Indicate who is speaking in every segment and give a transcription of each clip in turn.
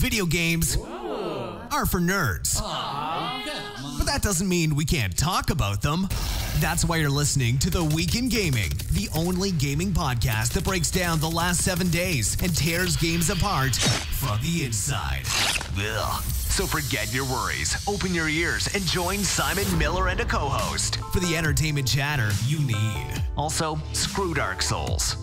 Speaker 1: video games are for nerds. But that doesn't mean we can't talk about them. That's why you're listening to The Week in Gaming, the only gaming podcast that breaks down the last 7 days and tears games apart from the inside. Ugh. So forget your worries, open your ears, and join Simon Miller and a co-host for the entertainment chatter you need. Also, screw Dark Souls.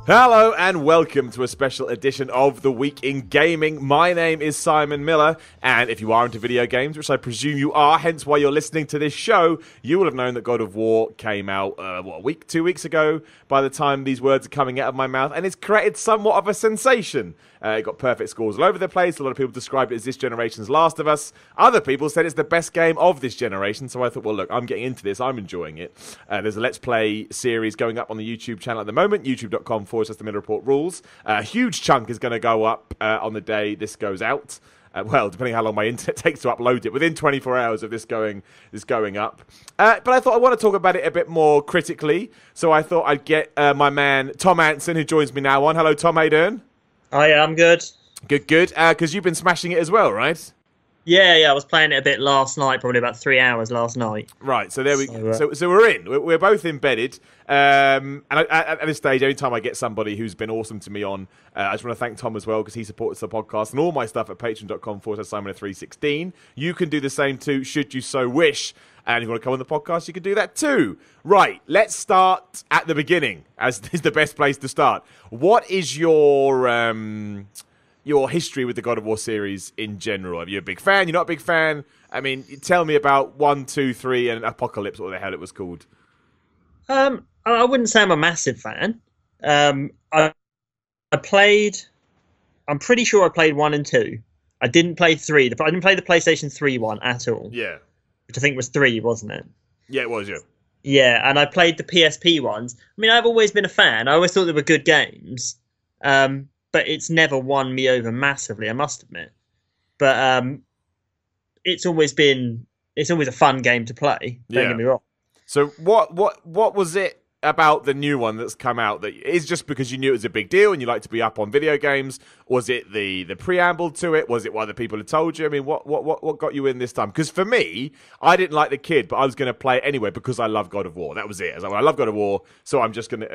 Speaker 2: Hello and welcome to a special edition of The Week in Gaming. My name is Simon Miller, and if you are into video games, which I presume you are, hence why you're listening to this show, you will have known that God of War came out, a week, 2 weeks ago, by the time these words are coming out of my mouth, and it's created somewhat of a sensation. It got perfect scores all over the place. A lot of people described it as this generation's Last of Us. Other people said it's the best game of this generation, so I thought, well, look, I'm getting into this. I'm enjoying it. There's a Let's Play series going up on the YouTube channel at the moment, youtube.com/The Middle Report Rules. A huge chunk is going to go up on the day this goes out. Well, depending how long my internet takes to upload it, within 24 hours of this going up. But I thought I want to talk about it a bit more critically, so I thought I'd get my man Tom Anson, who joins me now on. Hello, Tom. How you doing?
Speaker 3: Oh, yeah, I'm good.
Speaker 2: Good. Because you've been smashing it as well, right?
Speaker 3: Yeah, I was playing it a bit last night, probably about 3 hours last night.
Speaker 2: Right, so there we go. So we're in. We're both embedded. And at this stage, every time I get somebody who's been awesome to me on, I just want to thank Tom as well, because he supports the podcast and all my stuff at patreon.com/Simon316. You can do the same too, should you so wish. And if you want to come on the podcast, you can do that too. Right, let's start at the beginning, as is the best place to start. What is your history with the God of War series in general? Are you a big fan? You're not a big fan? I mean, tell me about 1, 2, 3, and Apocalypse, what the hell it was called.
Speaker 3: I wouldn't say I'm a massive fan. I played... I'm pretty sure I played 1 and 2. I didn't play 3. I didn't play the PlayStation 3 one at all.
Speaker 2: Yeah.
Speaker 3: Which I think was 3, wasn't it?
Speaker 2: Yeah, it was, yeah.
Speaker 3: Yeah, and I played the PSP ones. I mean, I've always been a fan. I always thought they were good games. But it's never won me over massively, I must admit. But it's always a fun game to play. Don't get me wrong.
Speaker 2: So what was it about the new one that's come out that is just because you knew it was a big deal and you like to be up on video games? Was it the preamble to it? Was it what other people had told you? I mean, what got you in this time? Because for me, I didn't like the kid, but I was going to play it anyway because I love God of War. That was it. I was like, well, I love God of War, so I'm just gonna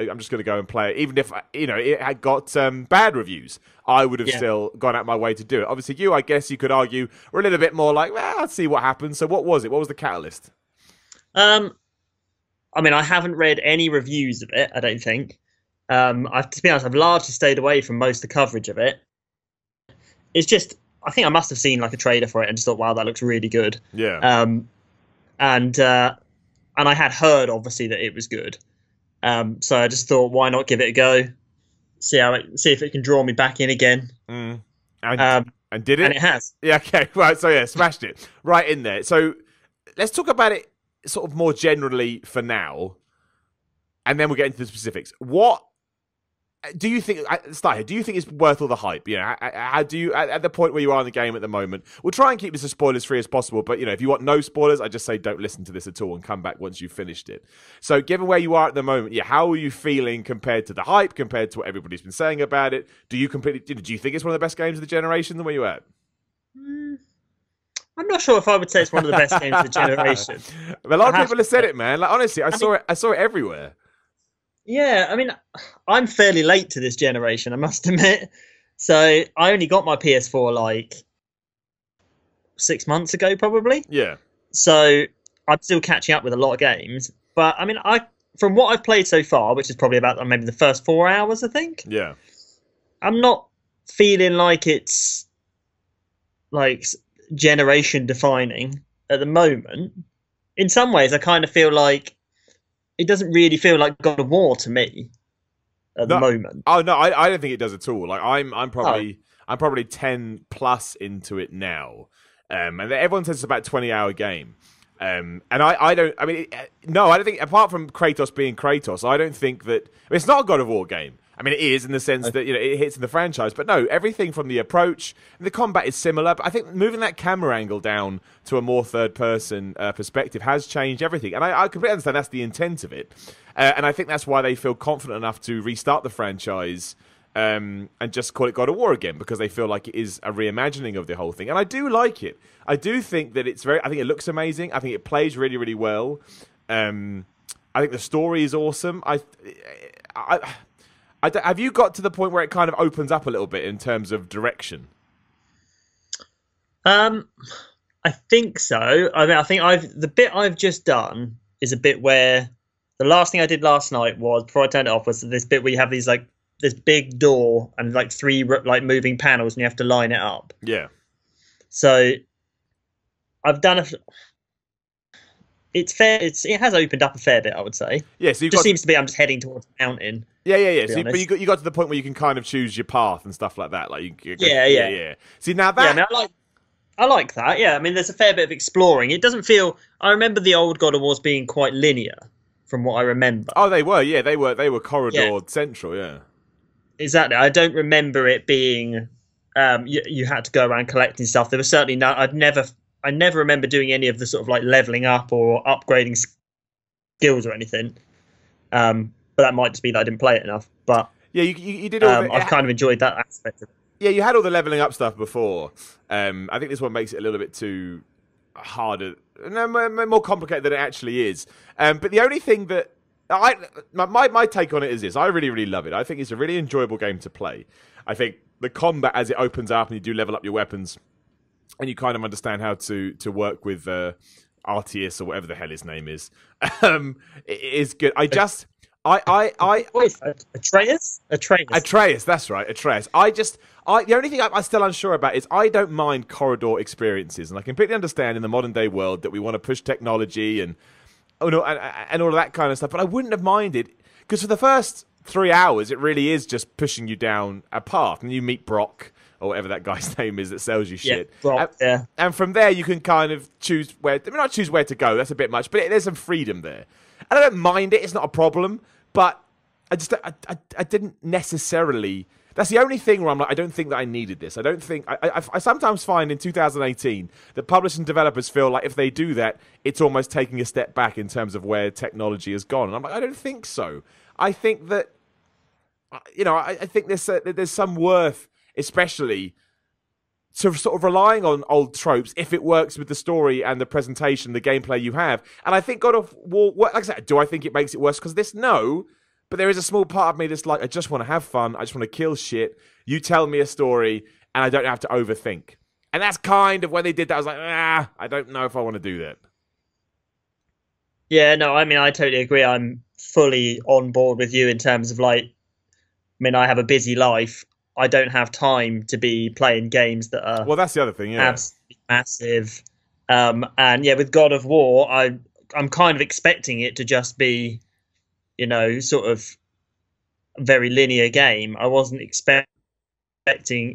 Speaker 2: go and play it, even if it had got bad reviews. I would have still gone out my way to do it. Obviously, I guess you could argue, were a little bit more like, well, let's see what happens. So what was it? What was the catalyst?
Speaker 3: I mean, I haven't read any reviews of it, I don't think. To be honest, I've largely stayed away from most of the coverage of it. It's just, I think I must have seen like a trailer for it and just thought, wow, that looks really good.
Speaker 2: Yeah.
Speaker 3: And I had heard, obviously, that it was good. So I just thought, why not give it a go? See if it can draw me back in again.
Speaker 2: Mm. And did it?
Speaker 3: And it has.
Speaker 2: Yeah, okay. Right, so yeah, smashed it. Right in there. So let's talk about it sort of more generally for now, and then we'll get into the specifics. What do you think? Start here. Do you think it's worth all the hype? How do you, at the point where you are in the game at the moment? We'll try and keep this as spoilers free as possible, but if you want no spoilers, I just say don't listen to this at all and come back once you've finished it. So, given where you are at the moment, how are you feeling compared to the hype, compared to what everybody's been saying about it? Do you think it's one of the best games of the generation? The way you at?
Speaker 3: I'm not sure if I would say it's one of the best games of the generation.
Speaker 2: A lot of people have said it, man. Like, honestly, I saw it everywhere.
Speaker 3: Yeah, I mean, I'm fairly late to this generation, I must admit. So I only got my PS4 like 6 months ago, probably.
Speaker 2: Yeah.
Speaker 3: So I'm still catching up with a lot of games. But I mean, from what I've played so far, which is probably about maybe the first 4 hours, I think.
Speaker 2: Yeah.
Speaker 3: I'm not feeling like it's like generation defining at the moment. In some ways, I kind of feel like it doesn't really feel like God of War to me at the moment.
Speaker 2: Oh no, I don't think it does at all. Like I'm probably 10 plus into it now, and everyone says it's about a 20-hour game. And I don't think, apart from Kratos being Kratos, I don't think that it's not a God of War game. I mean, it is in the sense that it hits in the franchise, but no, everything from the approach and the combat is similar. But I think moving that camera angle down to a more third-person perspective has changed everything, and I completely understand that's the intent of it, and I think that's why they feel confident enough to restart the franchise and just call it God of War again because they feel like it is a reimagining of the whole thing. And I do like it. I do think that I think it looks amazing. I think it plays really, really well. I think the story is awesome. Have you got to the point where it kind of opens up a little bit in terms of direction?
Speaker 3: I think so. I mean, I think the bit I've just done is a bit where the last thing I did last night was, before I turned it off, was this bit where you have these like this big door and like 3 like moving panels and you have to line it up.
Speaker 2: Yeah.
Speaker 3: So I've done it has opened up a fair bit, I would say.
Speaker 2: Yeah, so
Speaker 3: it just seems to be I'm just heading towards the mountain.
Speaker 2: Yeah. So, but you got to the point where you can kind of choose your path and stuff like that. Like
Speaker 3: yeah.
Speaker 2: See, now that...
Speaker 3: Yeah, I mean, I like that. Yeah, I mean, there's a fair bit of exploring. It doesn't feel... I remember the old God of Wars being quite linear, from what I remember.
Speaker 2: Oh, they were. Yeah, they were corridor central. Yeah,
Speaker 3: exactly. I don't remember it being... you had to go around collecting stuff. There was certainly no... I never remember doing any of the sort of like leveling up or upgrading skills or anything. But that might just be that I didn't play it enough. But
Speaker 2: yeah, you did all
Speaker 3: I've kind of enjoyed that aspect of it.
Speaker 2: Yeah, you had all the leveling up stuff before. I think this one makes it a little bit too harder, more complicated than it actually is. But the only thing that my take on it is this: I really, really love it. I think it's a really enjoyable game to play. I think the combat as it opens up and you do level up your weapons, and you kind of understand how to work with Arteus or whatever the hell his name is, it is good.
Speaker 3: Atreus?
Speaker 2: Atreus, that's right, Atreus. The only thing I'm still unsure about is I don't mind corridor experiences, and I completely understand in the modern day world that we want to push technology and all of that kind of stuff, but I wouldn't have minded, because for the first 3 hours, it really is just pushing you down a path, and you meet Brock, or whatever that guy's name is that sells you shit.
Speaker 3: Brock,
Speaker 2: and from there, you can kind of choose not choose where to go, that's a bit much, but there's some freedom there. And I don't mind it, it's not a problem, but I didn't necessarily... That's the only thing where I'm like, I don't think that I needed this. I don't think... I sometimes find in 2018 that publishers and developers feel like if they do that, it's almost taking a step back in terms of where technology has gone. And I'm like, I don't think so. I think that... I think there's some worth, especially... to sort of relying on old tropes if it works with the story and the presentation, the gameplay you have. And I think God of War, like I said, do I think it makes it worse because of this? No. But there is a small part of me that's like, I just want to have fun. I just want to kill shit. You tell me a story and I don't have to overthink. And that's kind of when they did that. I was like, I don't know if I want to do that.
Speaker 3: Yeah, no, I mean, I totally agree. I'm fully on board with you in terms of like, I mean, I have a busy life. I don't have time to be playing games that are...
Speaker 2: Well, that's the other thing, yeah.
Speaker 3: Absolutely massive. And yeah, with God of War, I'm kind of expecting it to just be, sort of a very linear game. I wasn't expecting...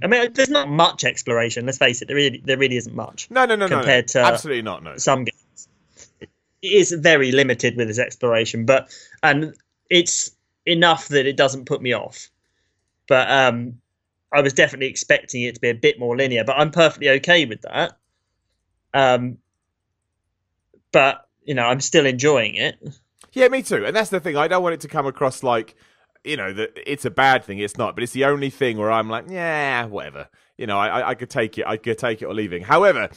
Speaker 3: I mean, there's not much exploration, let's face it. There really isn't much.
Speaker 2: No.
Speaker 3: Compared to
Speaker 2: absolutely not, no.
Speaker 3: Some games. It is very limited with its exploration, and it's enough that it doesn't put me off. But I was definitely expecting it to be a bit more linear, but I'm perfectly okay with that. But, I'm still enjoying it.
Speaker 2: Yeah, me too. And that's the thing. I don't want it to come across like, that it's a bad thing. It's not. But it's the only thing where I'm like, yeah, whatever. I could take it. I could take it or leaving. However,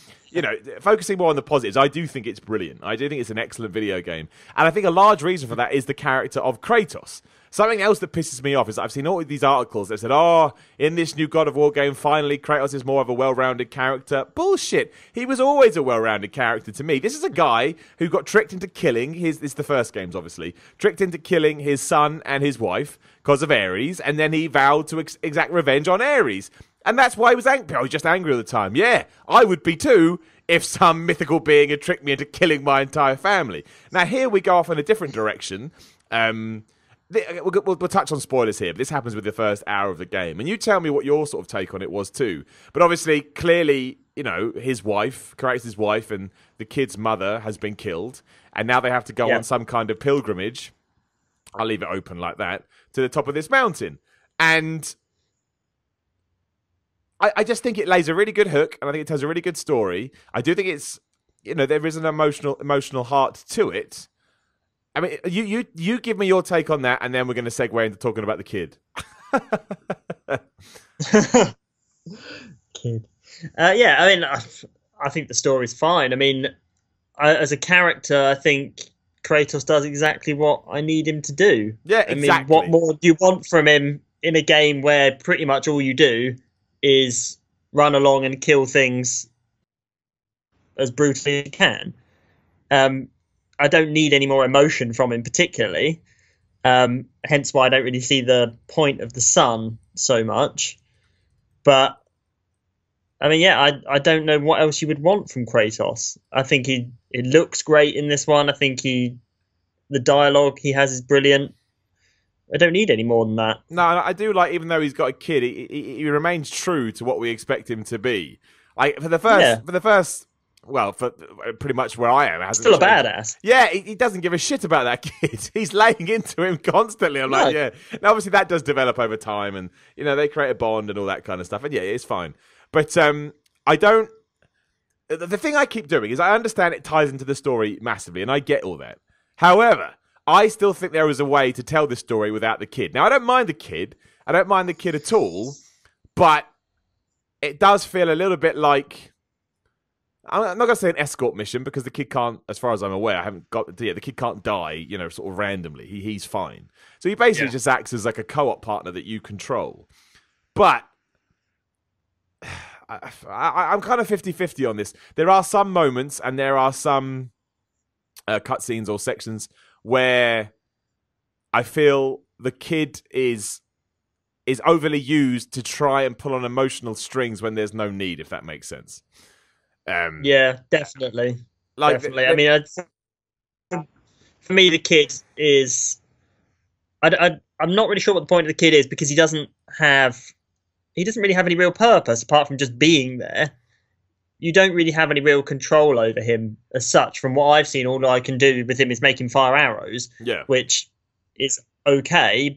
Speaker 2: focusing more on the positives, I do think it's brilliant. I do think it's an excellent video game. And I think a large reason for that is the character of Kratos. Something else that pisses me off is I've seen all of these articles that said, in this new God of War game, finally Kratos is more of a well-rounded character. Bullshit. He was always a well-rounded character to me. This is a guy who got tricked into killing this is the first games, obviously, tricked into killing his son and his wife because of Ares, and then he vowed to exact revenge on Ares. And that's why he was angry. I was just angry all the time. Yeah, I would be too if some mythical being had tricked me into killing my entire family. Now, here we go off in a different direction. We'll touch on spoilers here, but this happens with the first hour of the game. And you tell me what your sort of take on it was too. But obviously, clearly, his wife, Kratos' wife, and the kid's mother has been killed. And now they have to go on some kind of pilgrimage. I'll leave it open like that, to the top of this mountain. And I just think it lays a really good hook, and I think it tells a really good story. I do think it's, there is an emotional heart to it. I mean, you give me your take on that, and then we're going to segue into talking about the kid.
Speaker 3: Kid. Yeah, I mean, I think the story's fine. I mean, as a character, I think Kratos does exactly what I need him to do.
Speaker 2: Yeah,
Speaker 3: I
Speaker 2: exactly.
Speaker 3: mean, what more do you want from him in a game where pretty much all you do is run along and kill things as brutally as you can? I don't need any more emotion from him particularly. Hence why I don't really see the point of the sun so much. But I mean, yeah, I don't know what else you would want from Kratos. I think it looks great in this one. I think the dialogue he has is brilliant. I don't need any more than that.
Speaker 2: No, I do like, even though he's got a kid, he remains true to what we expect him to be. Like for the first, well, for pretty much where I am,
Speaker 3: still a badass.
Speaker 2: Yeah, he doesn't give a shit about that kid. He's laying into him constantly. I'm like, yeah. Now, obviously, that does develop over time, and they create a bond and all that kind of stuff. And yeah, it's fine. But I don't. The thing I keep doing is I understand it ties into the story massively, and I get all that. However, I still think there is a way to tell this story without the kid. Now, I don't mind the kid. I don't mind the kid at all, but it does feel a little bit like. I'm not going to say an escort mission because the kid can't, as far as I'm aware, I haven't got the kid can't die, sort of randomly. He's fine. So he basically just acts as like a co-op partner that you control. But I'm kind of 50-50 on this. There are some moments and there are some cutscenes or sections where I feel the kid is overly used to try and pull on emotional strings when there's no need, if that makes sense.
Speaker 3: Yeah, definitely. Definitely. I mean, for me, the kid is. I'm not really sure what the point of the kid is because he doesn't really have any real purpose apart from just being there. You don't really have any real control over him as such. From what I've seen, all I can do with him is make him fire arrows, which is okay,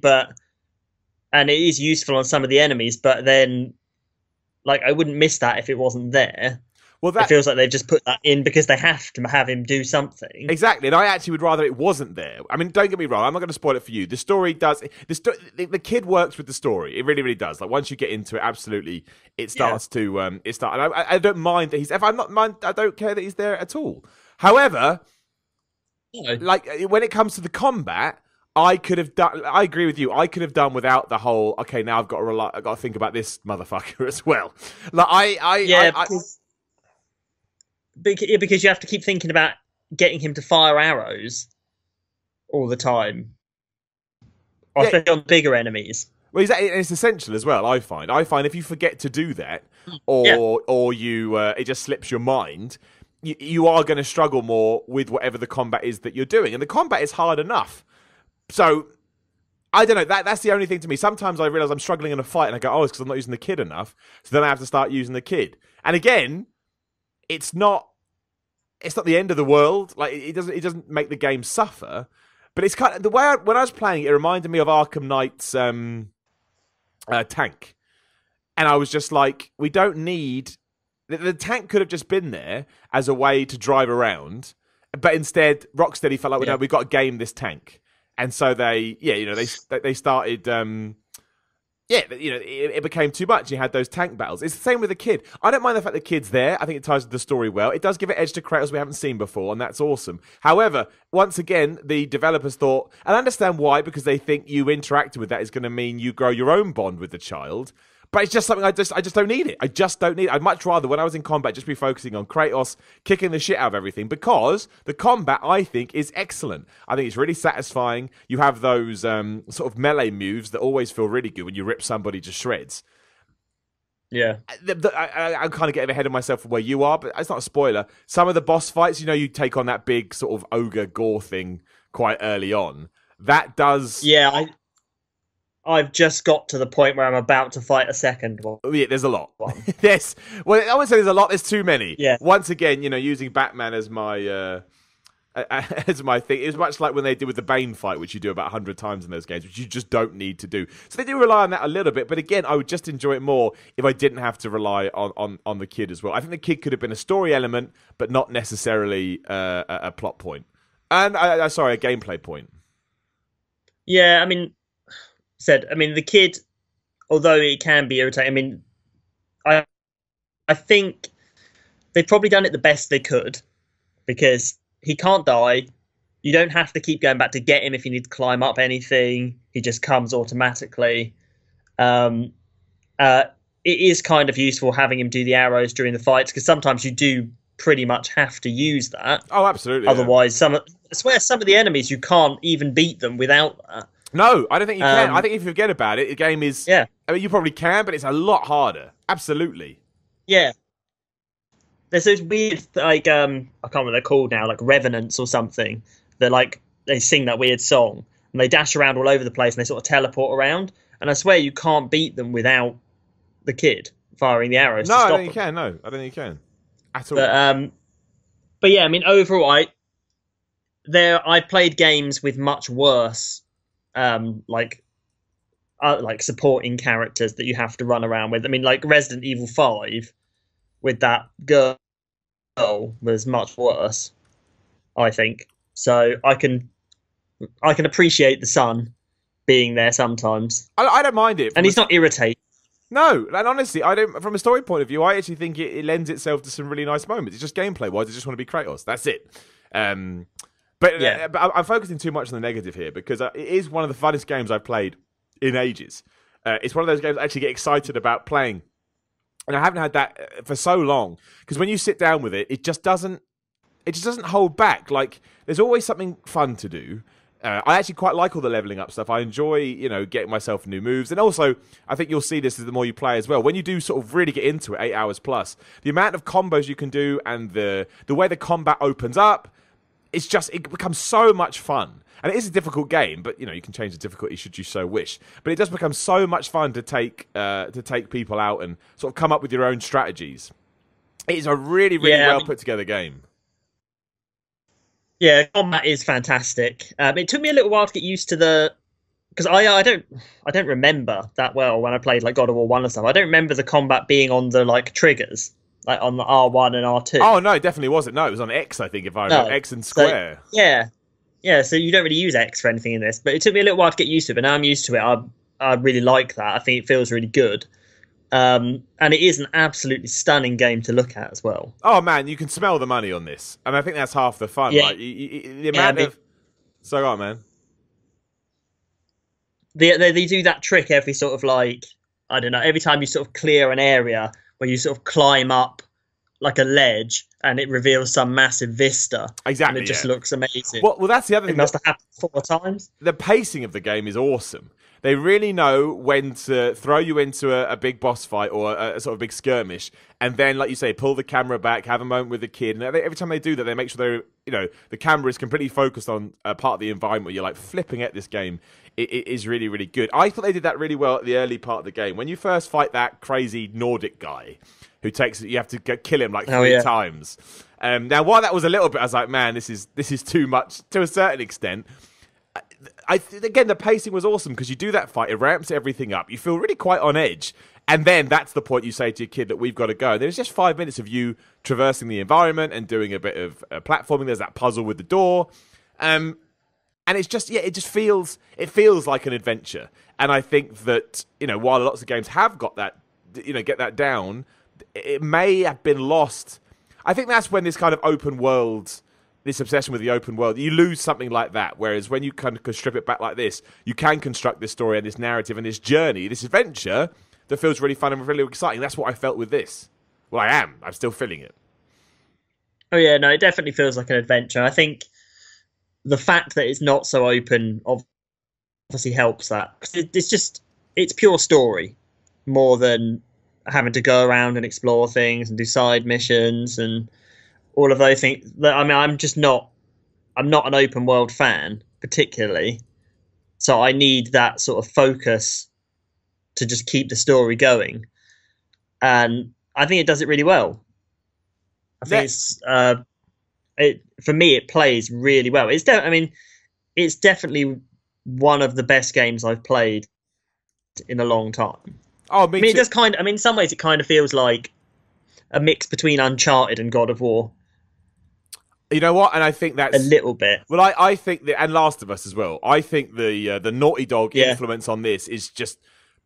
Speaker 3: and it is useful on some of the enemies. But then, like, I wouldn't miss that if it wasn't there. Well, it feels like they've just put that in because they have to have him do something.
Speaker 2: Exactly, and I actually would rather it wasn't there. I mean, don't get me wrong, I'm not going to spoil it for you. The story does... The kid works with the story. It really, really does. Like, once you get into it, absolutely, it starts to... And I don't mind that he's... I don't care that he's there at all. However, like, when it comes to the combat... I could have done. I agree with you. I could have done without the whole. Okay, now I've got to think about this motherfucker as well. Like
Speaker 3: because you have to keep thinking about getting him to fire arrows all the time, especially on bigger enemies.
Speaker 2: Well, it's essential as well. I find if you forget to do that, or you it just slips your mind, you are going to struggle more with whatever the combat is that you're doing, and the combat is hard enough. So, I don't know, that's the only thing to me. Sometimes I realise I'm struggling in a fight and I go, oh, it's because I'm not using the kid enough. So then I have to start using the kid. And again, it's not the end of the world. Like, it doesn't make the game suffer. But it's kind of, when I was playing it reminded me of Arkham Knight's tank. And I was just like, we don't need... The tank could have just been there as a way to drive around. But instead, Rocksteady felt like, no, we've got to game this tank. And so they started, it became too much. You had those tank battles. It's the same with the kid. I don't mind the fact the kid's there. I think it ties with the story well. It does give an edge to Kratos we haven't seen before, and that's awesome. However, once again, the developers thought, and I understand why, because they think you interacting with that is going to mean you grow your own bond with the child. But it's just something I just don't need it. I just don't need it. I'd much rather, when I was in combat, just be focusing on Kratos kicking the shit out of everything, because the combat, I think, is excellent. I think it's really satisfying. You have those sort of melee moves that always feel really good when you rip somebody to shreds.
Speaker 3: Yeah.
Speaker 2: I kind of get ahead of myself from where you are, but it's not a spoiler. Some of the boss fights, you take on that big sort of ogre gore thing quite early on. That does...
Speaker 3: Yeah, I've just got to the point where I'm about to fight a second one.
Speaker 2: Yeah, there's a lot. I wouldn't say there's a lot. There's too many.
Speaker 3: Yeah.
Speaker 2: Once again, using Batman as my thing. It was much like when they did with the Bane fight, which you do about 100 times in those games, which you just don't need to do. So they do rely on that a little bit. But again, I would just enjoy it more if I didn't have to rely on the kid as well. I think the kid could have been a story element, but not necessarily a plot point. And a gameplay point.
Speaker 3: Yeah, I mean... the kid, although it can be irritating. I mean, I think they've probably done it the best they could, because he can't die. You don't have to keep going back to get him if you need to climb up anything. He just comes automatically. It is kind of useful having him do the arrows during the fights, because sometimes you do pretty much have to use that.
Speaker 2: Oh, absolutely.
Speaker 3: Otherwise, I swear some of the enemies you can't even beat them without that.
Speaker 2: No, I don't think you can. I think if you forget about it, the game is...
Speaker 3: Yeah.
Speaker 2: I mean, you probably can, but it's a lot harder. Absolutely.
Speaker 3: Yeah. There's those weird, like, I can't remember what they're called now, like Revenants or something. They're like, they sing that weird song, and they dash around all over the place, and they sort of teleport around. And I swear you can't beat them without the kid firing the arrows to stop them.
Speaker 2: No, I don't think you can. No, I don't think you can. At all.
Speaker 3: But yeah, I mean, overall, I played games with much worse, like supporting characters that you have to run around with. I mean, like Resident Evil 5 with that girl was much worse, I think. So I can appreciate the son being there sometimes.
Speaker 2: I don't mind it.
Speaker 3: And he's not irritating.
Speaker 2: No, and honestly, I don't. From a story point of view, I actually think it lends itself to some really nice moments. It's just gameplay-wise, I just want to be Kratos. That's it. But I'm focusing too much on the negative here, because it is one of the funnest games I've played in ages. It's one of those games I actually get excited about playing, and I haven't had that for so long. Because when you sit down with it, it just doesn't hold back. Like, there's always something fun to do. I actually quite like all the leveling up stuff. I enjoy, getting myself new moves. And also, I think you'll see this as the more you play as well. When you do sort of really get into it, 8 hours plus, the amount of combos you can do and the way the combat opens up, it becomes so much fun. And it is a difficult game, but, you can change the difficulty should you so wish. But it does become so much fun to take people out and sort of come up with your own strategies. It is a really, really well put together game.
Speaker 3: Yeah, combat is fantastic. It took me a little while to get used to because I don't remember that well when I played like God of War 1 and stuff. I don't remember the combat being on the like triggers, like on the R1 and R2.
Speaker 2: Oh no, it definitely wasn't. No, it was on X, I think, if I remember. X and square.
Speaker 3: So, yeah. So you don't really use X for anything in this, but it took me a little while to get used to it. But now I'm used to it. I really like that. I think it feels really good. And it is an absolutely stunning game to look at as well.
Speaker 2: Oh man, you can smell the money on this, and I think that's half the fun.
Speaker 3: Yeah.
Speaker 2: Like, the amount of... So on, man.
Speaker 3: They do that trick every sort of like, I don't know, every time you sort of clear an area where you sort of climb up like a ledge and it reveals some massive vista.
Speaker 2: Exactly.
Speaker 3: And it just looks amazing.
Speaker 2: Well, that's the other thing.
Speaker 3: It must have happened 4 times.
Speaker 2: The pacing of the game is awesome. They really know when to throw you into a big boss fight or a sort of big skirmish, and then, like you say, pull the camera back, have a moment with the kid. And every time they do that, they make sure the camera is completely focused on a part of the environment where you're like flipping at this game. It is really, really good. I thought they did that really well at the early part of the game. When you first fight that crazy Nordic guy who you have to kill him like 3 times. Now, while that was a little bit, I was like, man, this is too much to a certain extent. Again, the pacing was awesome because you do that fight, it ramps everything up. You feel really quite on edge. And then that's the point you say to your kid that we've got to go. There's just 5 minutes of you traversing the environment and doing a bit of platforming. There's that puzzle with the door. And it's just, it feels like an adventure. And I think that, while lots of games have got that, get that down, it may have been lost. I think that's when this kind of open world... this obsession with the open world, you lose something like that. Whereas when you kind of strip it back like this, you can construct this story and this narrative and this journey, this adventure that feels really fun and really exciting. That's what I felt with this. Well, I'm still feeling it.
Speaker 3: Oh yeah, no, it definitely feels like an adventure. I think the fact that it's not so open obviously helps that. It's pure story more than having to go around and explore things and do side missions and all of those things. I mean, I'm not an open world fan particularly, so I need that sort of focus to just keep the story going, and I think it does it really well. I think for me, it plays really well. It's definitely one of the best games I've played in a long time.
Speaker 2: Oh, me too.
Speaker 3: It does in some ways, it kind of feels like a mix between Uncharted and God of War.
Speaker 2: You know what? And I think that's...
Speaker 3: a little bit.
Speaker 2: Well, I think that... And Last of Us as well. I think the Naughty Dog influence on this is just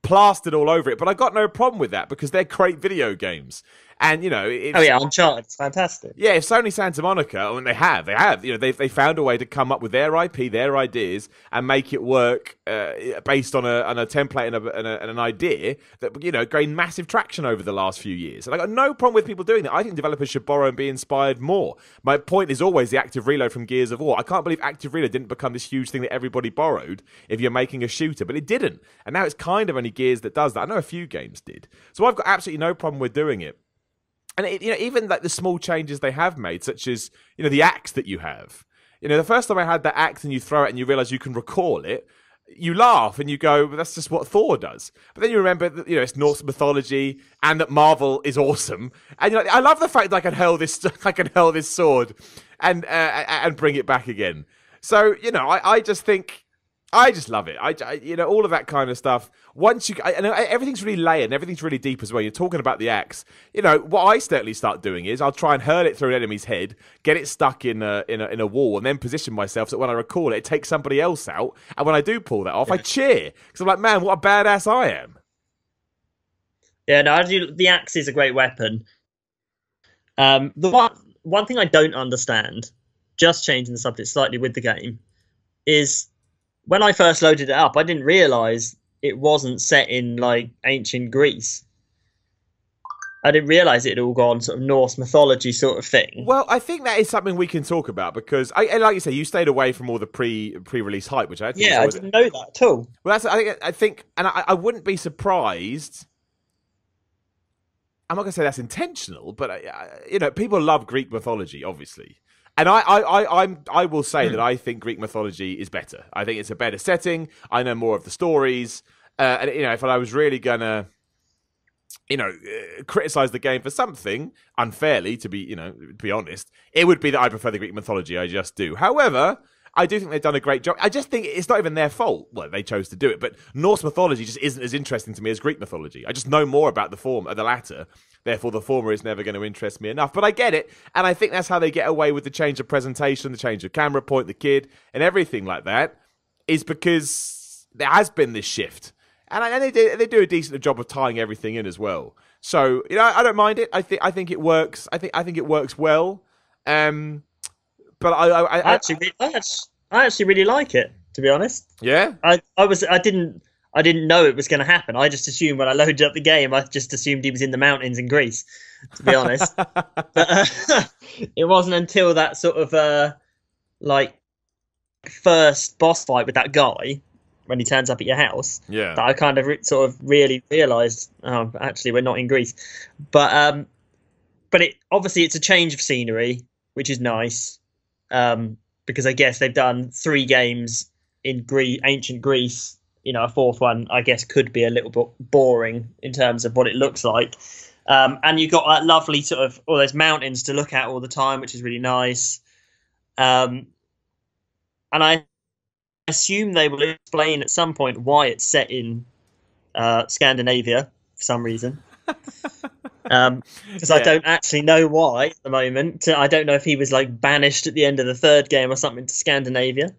Speaker 2: plastered all over it. But I got no problem with that because they're great video games. And, you know,
Speaker 3: oh yeah, Uncharted, it's fantastic.
Speaker 2: Yeah, if Sony Santa Monica, I mean, they have, you know, they found a way to come up with their IP, their ideas, and make it work based on a template and an idea that, you know, gained massive traction over the last few years. And I got no problem with people doing that. I think developers should borrow and be inspired more. My point is always the active reload from Gears of War. I can't believe active reload didn't become this huge thing that everybody borrowed if you're making a shooter, but it didn't. And now it's kind of only Gears that does that. I know a few games did. So I've got absolutely no problem with doing it. And you know, even like the small changes they have made, such as, you know, the axe that you have. You know, the first time I had that axe and you throw it and you realise you can recall it, you laugh and you go, well, that's just what Thor does. But then you remember that, you know, it's Norse mythology and that Marvel is awesome. And you know, I love the fact that I can hurl this sword and bring it back again. So, you know, I just think, I just love it. I you know, all of that kind of stuff. Once you, and everything's really layered and everything's really deep as well. You're talking about the axe. You know, what I certainly start doing is I'll try and hurl it through an enemy's head, get it stuck in a wall, and then position myself so that when I recall it, it takes somebody else out. And when I do pull that off, I cheer because I'm like, man, what a badass I am.
Speaker 3: Yeah, no, the axe is a great weapon. The one thing I don't understand, just changing the subject slightly with the game, is when I first loaded it up, I didn't realise it wasn't set in like ancient Greece. I didn't realise it had all gone sort of Norse mythology sort of thing.
Speaker 2: Well, I think that is something we can talk about because, like you say, you stayed away from all the pre-release hype, which I think
Speaker 3: I didn't know that at all.
Speaker 2: Well, I think, and I wouldn't be surprised. I'm not going to say that's intentional, but you know, people love Greek mythology, obviously. And I will say that I think Greek mythology is better. I think it's a better setting. I know more of the stories. And, you know, if I was really going to, you know, criticize the game for something unfairly, to be honest, it would be that I prefer the Greek mythology. I just do. However, I do think they've done a great job. I just think it's not even their fault. Well, they chose to do it, but Norse mythology just isn't as interesting to me as Greek mythology. I just know more about the latter. Therefore, the former is never going to interest me enough. But I get it, and I think that's how they get away with the change of presentation, the change of camera point, the kid, and everything like that, is because there has been this shift. And they do a decent job of tying everything in as well. So, you know, I don't mind it. I think it works. I think it works well. But I
Speaker 3: actually really like it, to be honest.
Speaker 2: Yeah.
Speaker 3: I didn't know it was going to happen. I just assumed when I loaded up the game, I just assumed he was in the mountains in Greece, to be honest. But it wasn't until that sort of like first boss fight with that guy when he turns up at your house that I kind of sort of really realised, oh, actually we're not in Greece. But it obviously it's a change of scenery, which is nice, because I guess they've done 3 games in ancient Greece. You know, a 4th one, I guess, could be a little bit boring in terms of what it looks like. And you've got that lovely sort of all those mountains to look at all the time, which is really nice. And I assume they will explain at some point why it's set in Scandinavia for some reason. Because I don't actually know why at the moment. I don't know if he was like banished at the end of the 3rd game or something to Scandinavia.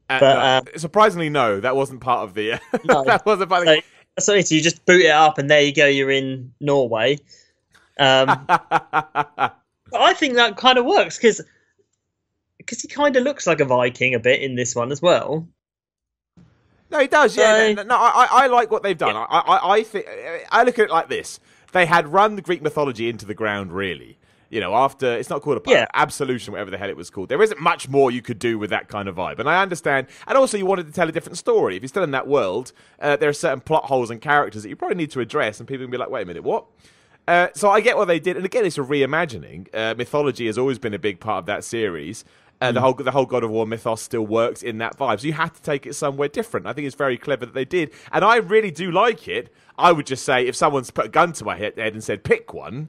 Speaker 3: But
Speaker 2: surprisingly, no, that wasn't part of the.
Speaker 3: No.
Speaker 2: That wasn't part of the.
Speaker 3: So you just boot it up and there you go. You're in Norway. But I think that kind of works because he kind of looks like a Viking a bit in this one as well.
Speaker 2: No, he does. Yeah, no, I like what they've done. Yeah. I think I look at it like this: they had run the Greek mythology into the ground, really. You know, after it's not called absolution, whatever the hell it was called. There isn't much more you could do with that kind of vibe, and I understand. And also, you wanted to tell a different story. If you're still in that world, there are certain plot holes and characters that you probably need to address, and people can be like, "Wait a minute, what?" So I get what they did, and again, it's a reimagining. Mythology has always been a big part of that series. The whole God of War mythos still works in that vibe, so you had to take it somewhere different. I think it's very clever that they did, and I really do like it. I would just say, if someone's put a gun to my head and said pick one.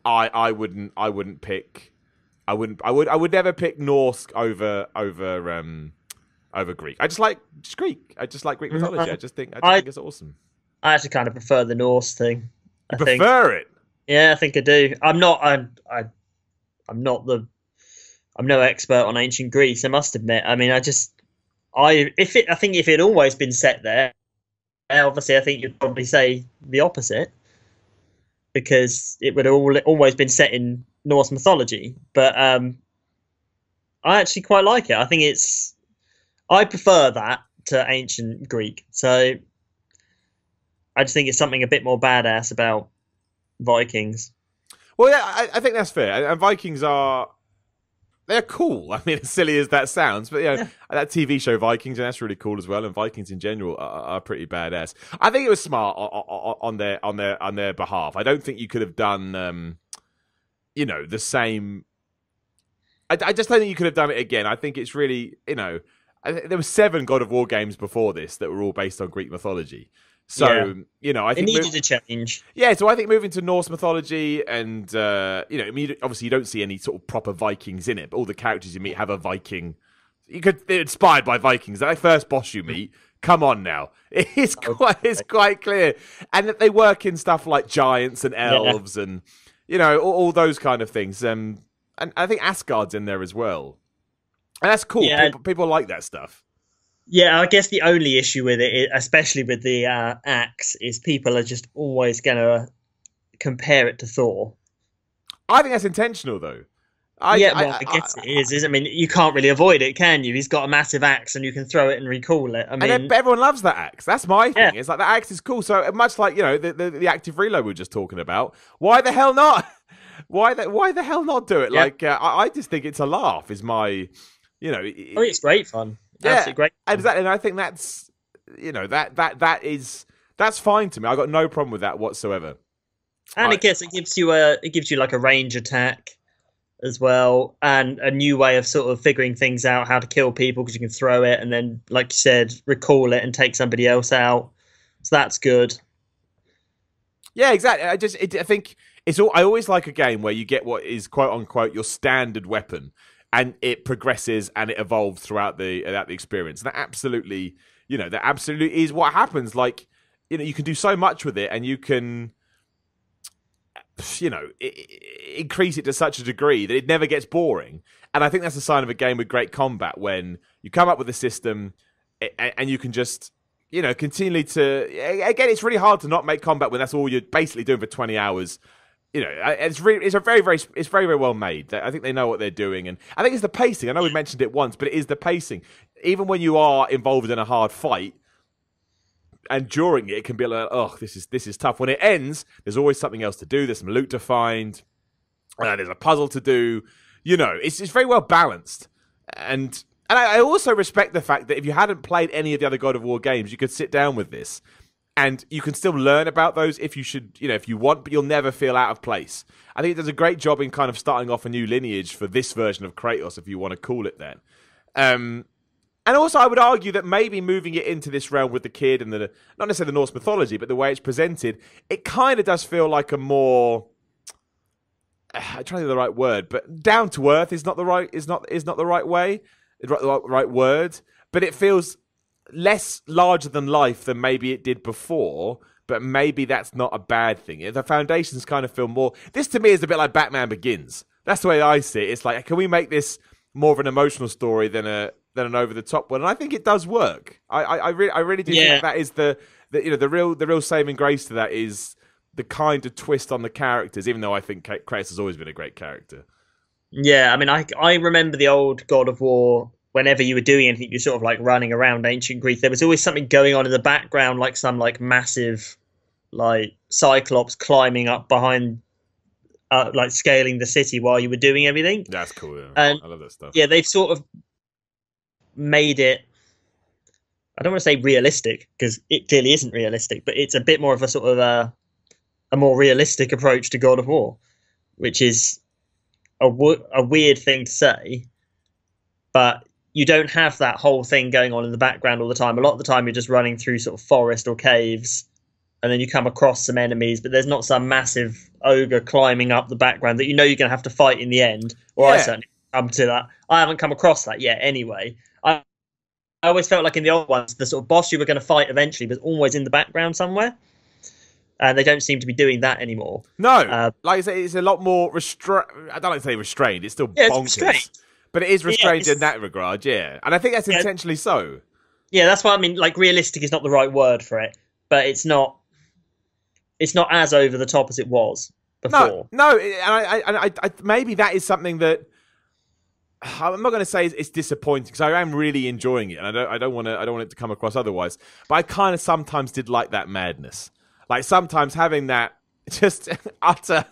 Speaker 2: I would never pick Norse over Greek. I just like Greek. I just like Greek mythology. I just think it's awesome.
Speaker 3: I actually kind of prefer the Norse thing.
Speaker 2: I prefer it.
Speaker 3: Yeah, I think I do. I'm no expert on ancient Greece, I must admit. I mean, I think if it had always been set there, obviously, I think you'd probably say the opposite, because it would have always been set in Norse mythology. But I actually quite like it. I prefer that to ancient Greek. So I just think it's something a bit more badass about Vikings.
Speaker 2: Well, yeah, I think that's fair. And Vikings they're cool. I mean, as silly as that sounds, but yeah, that TV show Vikings, and that's really cool as well. And Vikings in general are pretty badass. I think it was smart on their behalf. I don't think you could have done, the same. I just don't think you could have done it again. I think it's really, there were 7 God of War games before this that were all based on Greek mythology. So, I think
Speaker 3: it needed a change.
Speaker 2: Yeah, so I think moving to Norse mythology and, obviously you don't see any sort of proper Vikings in it, but all the characters you meet have a Viking. They're inspired by Vikings. That first boss you meet, come on now. It's quite clear. And that they work in stuff like giants and elves and, all those kind of things. And I think Asgard's in there as well. And that's cool. Yeah. People like that stuff.
Speaker 3: Yeah, I guess the only issue with it, especially with the axe, is people are just always going to compare it to Thor.
Speaker 2: I think that's intentional, though.
Speaker 3: I guess it is. I mean, you can't really avoid it, can you? He's got a massive axe, and you can throw it and recall it.
Speaker 2: And everyone loves that axe. That's my thing. Yeah. It's like the axe is cool. So much like the active reload we were just talking about. Why the hell not? Why the hell not do it? Yeah. Like I just think it's a laugh. Is my
Speaker 3: it's great fun. Yeah, great.
Speaker 2: Exactly, and I think that's that's fine to me. I got no problem with that whatsoever.
Speaker 3: And it gives you like a range attack as well, and a new way of sort of figuring things out, how to kill people, because you can throw it and then, like you said, recall it and take somebody else out. So that's good.
Speaker 2: Yeah, exactly. I think it's all. I always like a game where you get what is quote unquote your standard weapon. And it progresses and it evolves throughout the experience. And that absolutely is what happens. Like, you can do so much with it, and you can, increase it to such a degree that it never gets boring. And I think that's a sign of a game with great combat, when you come up with a system and you can just, continually to. Again, it's really hard to not make combat when that's all you're basically doing for 20 hours. It's very well made. I think they know what they're doing, and I think it's the pacing. I know we mentioned it once, but it is the pacing. Even when you are involved in a hard fight, and during it can be like, oh, this is tough. When it ends, there's always something else to do. There's some loot to find. There's a puzzle to do. It's very well balanced, and I also respect the fact that if you hadn't played any of the other God of War games, you could sit down with this. And you can still learn about those if you want, but you'll never feel out of place. I think it does a great job in kind of starting off a new lineage for this version of Kratos, if you want to call it that. And also, I would argue that maybe moving it into this realm with the kid and not necessarily the Norse mythology, but the way it's presented, it kind of does feel like a more. I'm trying to think of the right word, but down to earth is not the right way, the right word, but it feels less larger than life than maybe it did before, but maybe that's not a bad thing. The foundations kind of feel more. This to me is a bit like Batman Begins. That's the way I see it. It's like, can we make this more of an emotional story than an over the top one? And I think it does work. I really do think that is the real saving grace to that is the kind of twist on the characters. Even though I think Kratos has always been a great character. Yeah,
Speaker 3: I mean, I remember the old God of War. Whenever you were doing anything, you're sort of like running around ancient Greece. There was always something going on in the background, like some like massive, like Cyclops climbing up behind, like scaling the city while you were doing everything.
Speaker 2: That's cool. Yeah.
Speaker 3: And
Speaker 2: I love that stuff.
Speaker 3: Yeah, they've sort of made it. I don't want to say realistic, because it clearly isn't realistic, but it's a bit more of a sort of a more realistic approach to God of War, which is a weird thing to say, but you don't have that whole thing going on in the background all the time. A lot of the time you're just running through sort of forest or caves, and then you come across some enemies, but there's not some massive ogre climbing up the background that you're going to have to fight in the end. Or I certainly come to that. I haven't come across that yet anyway. I always felt like in the old ones, the sort of boss you were going to fight eventually was always in the background somewhere. And they don't seem to be doing that anymore.
Speaker 2: No. Like I say, it's a lot more I don't like to say restrained. It's still bonkers. It's restrained. But it is restrained in that regard, yeah. And I think that's intentionally so.
Speaker 3: Yeah, that's why I mean, like, realistic is not the right word for it. but it's not as over the top as it was before.
Speaker 2: No, and I maybe that is something that I'm not going to say it's disappointing, because I am really enjoying it, and I don't want it to come across otherwise. But I kind of sometimes did like that madness, like sometimes having that just utter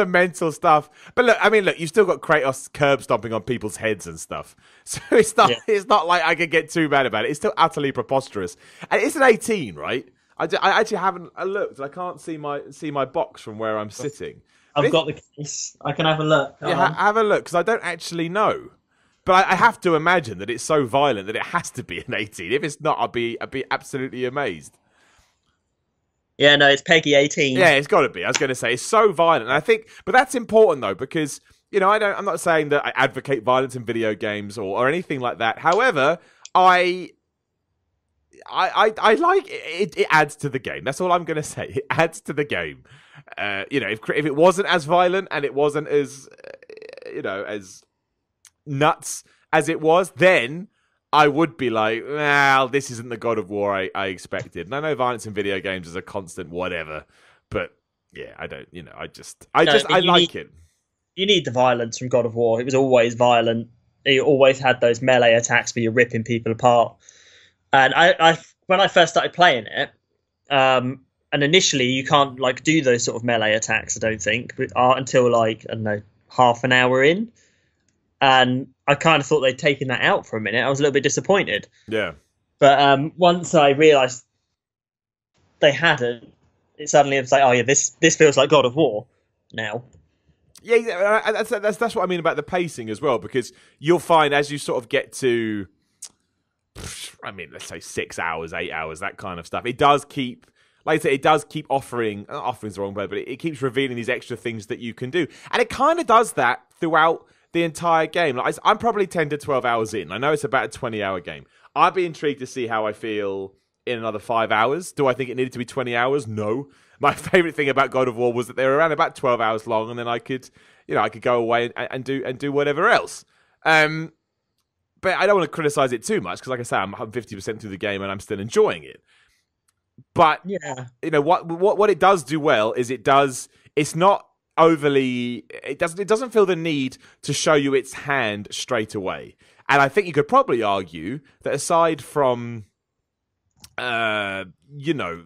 Speaker 2: mental stuff. But look, you've still got Kratos curb stomping on people's heads and stuff, so it's not like I could get too mad about it. It's still utterly preposterous, and it's an 18, right? I actually haven't looked. I can't see my box from where I'm sitting.
Speaker 3: I've got the case. I can have a look.
Speaker 2: Have a look, because I don't actually know. But I have to imagine that it's so violent that it has to be an 18. If it's not, I'd be absolutely amazed.
Speaker 3: Yeah, no, it's Peggy 18.
Speaker 2: Yeah, it's got to be. I was going to say, it's so violent. And I think, but that's important though, because, you know, I'm not saying that I advocate violence in video games or anything like that. However, I like it. It adds to the game. That's all I'm going to say. It adds to the game. You know, if it wasn't as violent and it wasn't as, you know, as nuts as it was, then I would be like, well, this isn't the God of War I expected. And I know violence in video games is a constant whatever, but yeah, I don't, you know, I like it.
Speaker 3: You need the violence from God of War. It was always violent. You always had those melee attacks where you're ripping people apart. And I when I first started playing it, and initially you can't like do those sort of melee attacks, I don't think, until like, I don't know, half an hour in. And I kind of thought they'd taken that out for a minute. I was a little bit disappointed.
Speaker 2: Yeah. But
Speaker 3: once I realised they hadn't, it suddenly was like, oh yeah, this feels like God of War now.
Speaker 2: Yeah, that's what I mean about the pacing as well, because you'll find as you sort of get to, I mean, let's say 6 hours, 8 hours, that kind of stuff, it does keep, like I say, it does keep offering's the wrong word, but it keeps revealing these extra things that you can do. And it kind of does that throughout the entire game. Like, I'm probably 10 to 12 hours in. I know it's about a 20-hour game. I'd be intrigued to see how I feel in another 5 hours. Do I think it needed to be 20 hours? No. My favourite thing about God of War was that they were around about 12 hours long, and then I could go away and do whatever else. But I don't want to criticize it too much, because like I say, I'm 50% through the game and I'm still enjoying it. But
Speaker 3: yeah,
Speaker 2: you know what it does do well is it's not overly, it doesn't feel the need to show you its hand straight away. And I think you could probably argue that aside from you know,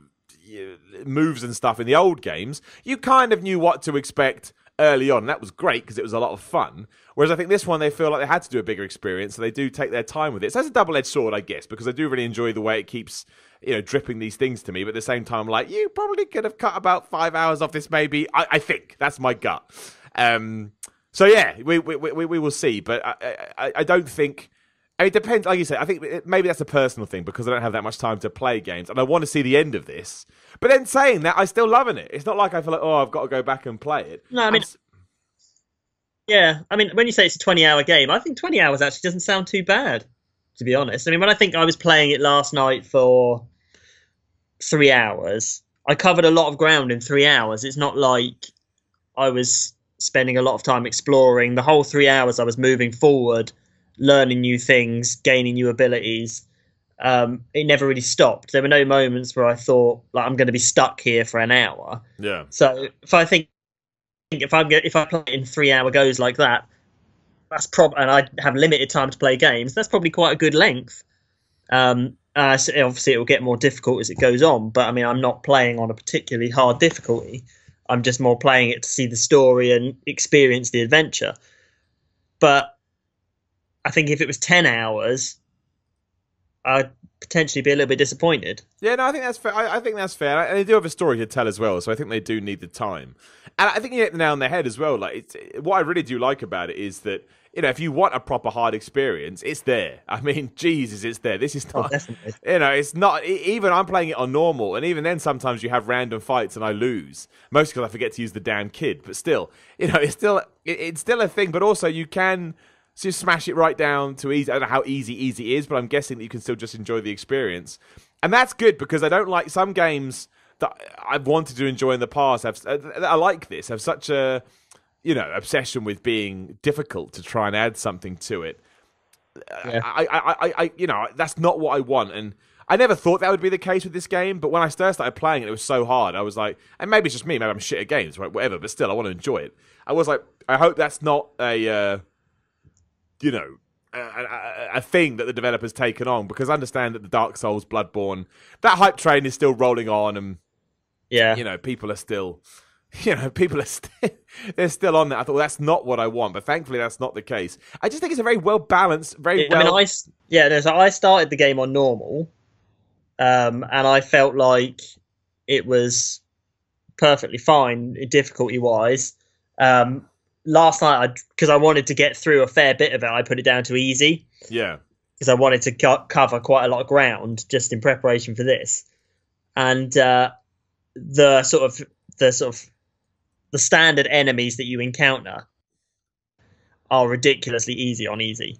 Speaker 2: moves and stuff in the old games, you kind of knew what to expect early on. And that was great because it was a lot of fun. Whereas I think this one, they feel like they had to do a bigger experience, so they do take their time with it. So that's a double-edged sword, I guess, because I do really enjoy the way it keeps, you know, dripping these things to me. But at the same time, like, you probably could have cut about 5 hours off this, maybe. I think that's my gut. So yeah, we will see. But I don't think. It depends, like you said. I think maybe that's a personal thing because I don't have that much time to play games, and I want to see the end of this. But then saying that, I'm still loving it. It's not like I feel like, oh, I've got to go back and play it.
Speaker 3: No, I mean, yeah, I mean, when you say it's a 20-hour game, I think 20 hours actually doesn't sound too bad, to be honest. I mean, when I think I was playing it last night for 3 hours, I covered a lot of ground in 3 hours. It's not like I was spending a lot of time exploring. The whole 3 hours I was moving forward, learning new things, gaining new abilities. It never really stopped. There were no moments where I thought, like, I'm going to be stuck here for an hour.
Speaker 2: Yeah.
Speaker 3: So if I play it in 3 hour goes like that, that's and I have limited time to play games, that's probably quite a good length. So obviously it will get more difficult as it goes on, but I mean, I'm not playing on a particularly hard difficulty. I'm just more playing it to see the story and experience the adventure. But I think if it was 10 hours, I'd potentially be a little bit disappointed.
Speaker 2: Yeah, no, I think that's fair. I think that's fair. And they do have a story to tell as well, so I think they do need the time. And I think you hit the nail on the head as well. Like, what I really do like about it is that, you know, if you want a proper hard experience, it's there. I mean, Jesus, it's there. This is not,
Speaker 3: definitely.
Speaker 2: You know, it's not, even I'm playing it on normal, and even then sometimes you have random fights and I lose. Mostly because I forget to use the damn kid, but still, you know, it's still a thing, but also you can just smash it right down to easy. I don't know how easy is, but I'm guessing that you can still just enjoy the experience. And that's good, because I don't like some games that I've wanted to enjoy in the past. I like this, have such a, you know, obsession with being difficult to try and add something to it. Yeah. I you know, that's not what I want. And I never thought that would be the case with this game, but when I first started playing it, it was so hard. I was like, and maybe it's just me, maybe I'm shit at games, right? Whatever, but still, I want to enjoy it. I was like, I hope that's not a thing that the developer's taken on, because I understand that the Dark Souls, Bloodborne, that hype train is still rolling on, and people are still, they're still on that. I thought, well, that's not what I want, but thankfully that's not the case. I just think it's a very well balanced, I
Speaker 3: started the game on normal, and I felt like it was perfectly fine difficulty wise. Last night, because I wanted to get through a fair bit of it, I put it down to easy.
Speaker 2: Yeah.
Speaker 3: Because I wanted to cover quite a lot of ground just in preparation for this, and the standard enemies that you encounter are ridiculously easy on easy.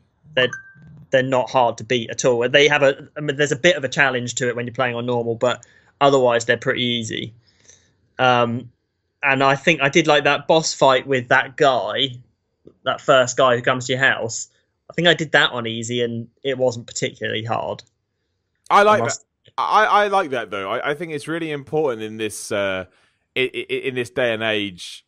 Speaker 3: They're not hard to beat at all. They have there's a bit of a challenge to it when you're playing on normal, but otherwise they're pretty easy. And I think I did like that boss fight with that guy, that first guy who comes to your house. I think I did that on easy, and it wasn't particularly hard.
Speaker 2: I like that. I like that though. I think it's really important in this in this day and age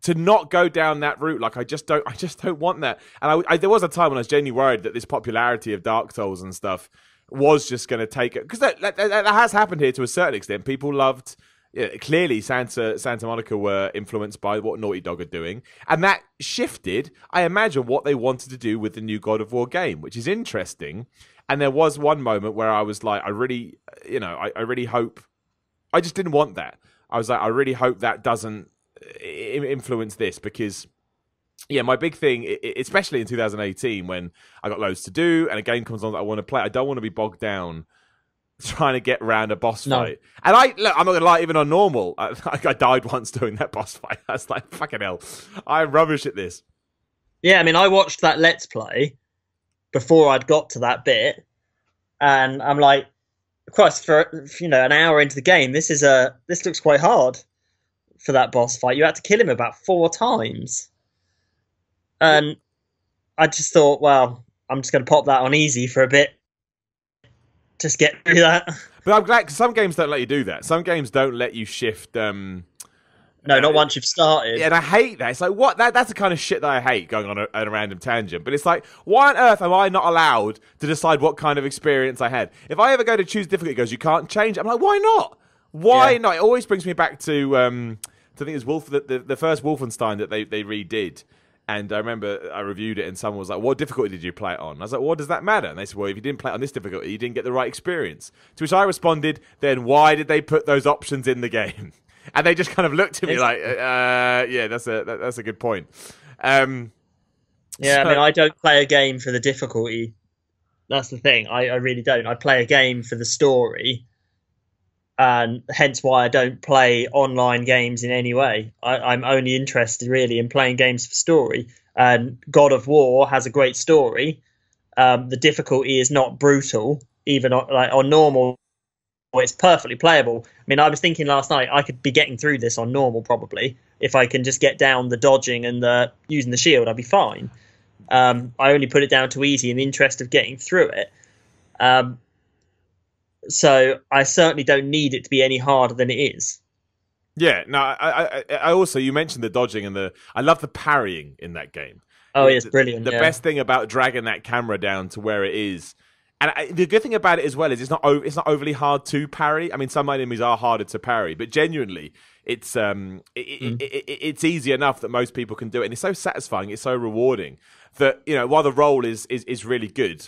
Speaker 2: to not go down that route. Like I just don't want that. And there was a time when I was genuinely worried that this popularity of Dark Souls and stuff was just going to take it, because that has happened here to a certain extent. People loved. Yeah, clearly, Santa Monica were influenced by what Naughty Dog are doing, and that shifted, I imagine, what they wanted to do with the new God of War game, which is interesting. And there was one moment where I was like, I really hope. I just didn't want that. I was like, I really hope that doesn't influence this, because, yeah, my big thing, especially in 2018, when I got loads to do and a game comes on that I want to play, I don't want to be bogged down trying to get around a boss fight. And I'm not gonna lie, even on normal, I died once doing that boss fight. I was like, fucking hell, I'm rubbish at this.
Speaker 3: Yeah, I mean, I watched that Let's Play before I'd got to that bit, and I'm like, Christ, for an hour into the game, this looks quite hard for that boss fight. You had to kill him about 4 times, and I just thought, well, I'm just gonna pop that on easy for a bit. Just get through that.
Speaker 2: But I'm glad, because some games don't let you do that. Some games don't let you shift.
Speaker 3: No, not once you've started.
Speaker 2: Yeah, and I hate that. It's like, what? That's the kind of shit that I hate, going on a random tangent. But it's like, why on earth am I not allowed to decide what kind of experience I had? If I ever go to choose difficulty, it goes, you can't change. I'm like, why not? Why not? It always brings me back to I think it was the first Wolfenstein that they redid. And I remember I reviewed it and someone was like, what difficulty did you play it on? I was like, what does that matter? And they said, well, if you didn't play it on this difficulty, you didn't get the right experience. To which I responded, then why did they put those options in the game? And they just kind of looked at me like, yeah, that's a good point.
Speaker 3: I mean, I don't play a game for the difficulty. That's the thing. I really don't. I play a game for the story. And hence why I don't play online games in any way. I'm only interested really in playing games for story. And God of War has a great story. The difficulty is not brutal, even on normal. It's perfectly playable. I mean, I was thinking last night I could be getting through this on normal probably. If I can just get down the dodging and the using the shield, I'd be fine. I only put it down to easy in the interest of getting through it. So I certainly don't need it to be any harder than it is.
Speaker 2: Yeah, no, I also, you mentioned the dodging and I love the parrying in that game.
Speaker 3: Oh, it's brilliant.
Speaker 2: The best thing about dragging that camera down to where it is, and the good thing about it as well is it's not overly hard to parry. I mean, some enemies are harder to parry, but genuinely, it's easy enough that most people can do it, and it's so satisfying, it's so rewarding that while the roll is really good.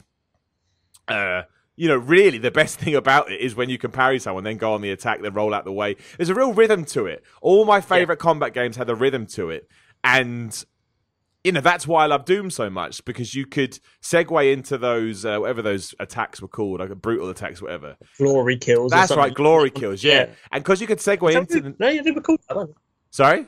Speaker 2: Really the best thing about it is when you can parry someone, then go on the attack, then roll out the way. There's a real rhythm to it. All my favorite combat games had a rhythm to it. And, that's why I love Doom so much, because you could segue into those, whatever those attacks were called, like brutal attacks, whatever.
Speaker 3: Glory kills.
Speaker 2: That's right, glory kills, yeah. And because you could segue into...
Speaker 3: No, they were called that.
Speaker 2: Sorry?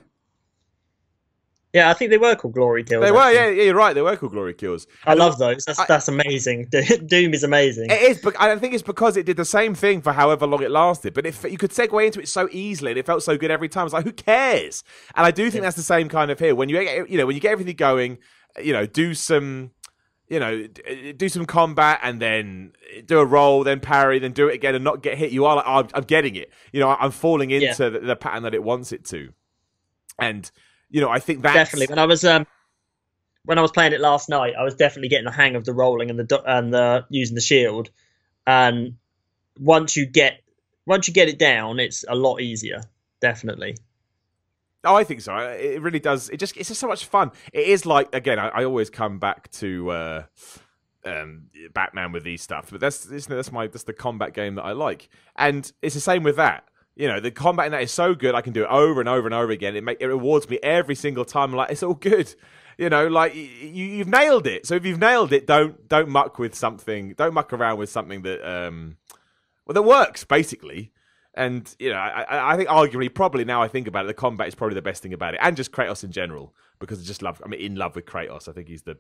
Speaker 3: Yeah, I think they were called glory kills.
Speaker 2: They were, yeah, you're right. They were called glory kills.
Speaker 3: I love those. That's amazing. Doom is amazing.
Speaker 2: It is, but I think it's because it did the same thing for however long it lasted. But you could segue into it so easily, and it felt so good every time. It's like, who cares? And I do think that's the same kind of here. When you get everything going, do some do some combat and then do a roll, then parry, then do it again and not get hit. You are like, oh, I'm getting it. I'm falling into the pattern that it wants it to. And, I think that's...
Speaker 3: Definitely. When I was playing it last night, I was definitely getting the hang of the rolling and the using the shield. And once you get it down, it's a lot easier. Definitely.
Speaker 2: Oh, I think so. It really does. It's just so much fun. It is like, again, I always come back to Batman with these stuff, but that's the combat game that I like, and it's the same with that. The combat in that is so good. I can do it over and over and over again. It rewards me every single time. I'm like, it's all good. Like you've nailed it. So if you've nailed it, don't muck with something. Don't muck around with something that that works basically. And I think arguably, probably now I think about it, the combat is probably the best thing about it, and just Kratos in general, because I just love. I'm in love with Kratos. I think he's the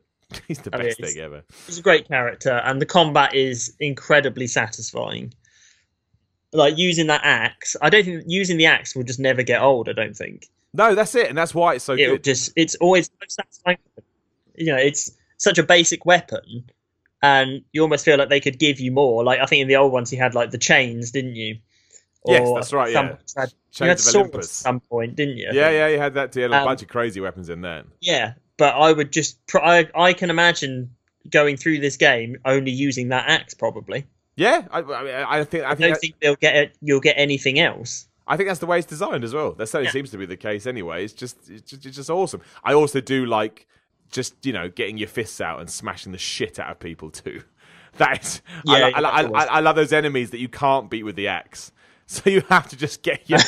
Speaker 2: best thing ever.
Speaker 3: He's a great character, and the combat is incredibly satisfying. Like using that axe, I don't think using the axe will just never get old. I don't think.
Speaker 2: No, that's it, and that's why it's so good.
Speaker 3: It's always satisfying. It's such a basic weapon, and you almost feel like they could give you more. Like I think in the old ones, you had like the chains, didn't you?
Speaker 2: Yes, that's right. Yeah,
Speaker 3: you had swords at some point, didn't you?
Speaker 2: Yeah, you had that. You had a bunch of crazy weapons in there.
Speaker 3: Yeah, but I would just. I can imagine going through this game only using that axe, probably.
Speaker 2: Yeah, I don't
Speaker 3: think you'll get anything else.
Speaker 2: I think that's the way it's designed as well. That certainly seems to be the case anyway. It's just awesome. I also do like just getting your fists out and smashing the shit out of people too. That is, I love those enemies that you can't beat with the axe. So you have to just get your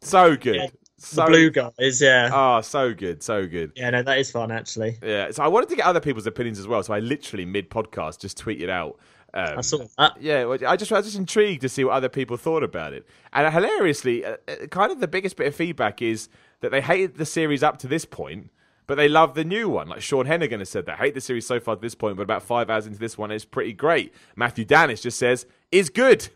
Speaker 2: so good.
Speaker 3: Yeah, the blue guys, yeah.
Speaker 2: Oh, so good, so good.
Speaker 3: Yeah, no, that is fun actually.
Speaker 2: Yeah, so I wanted to get other people's opinions as well. So I literally mid-podcast just tweeted out.
Speaker 3: I saw that.
Speaker 2: Yeah, I was just intrigued to see what other people thought about it. And hilariously, kind of the biggest bit of feedback is that they hated the series up to this point, but they love the new one. Like Sean Hennigan has said that, hate the series so far to this point, but about 5 hours into this one, it's pretty great. Matthew Danis just says, is good.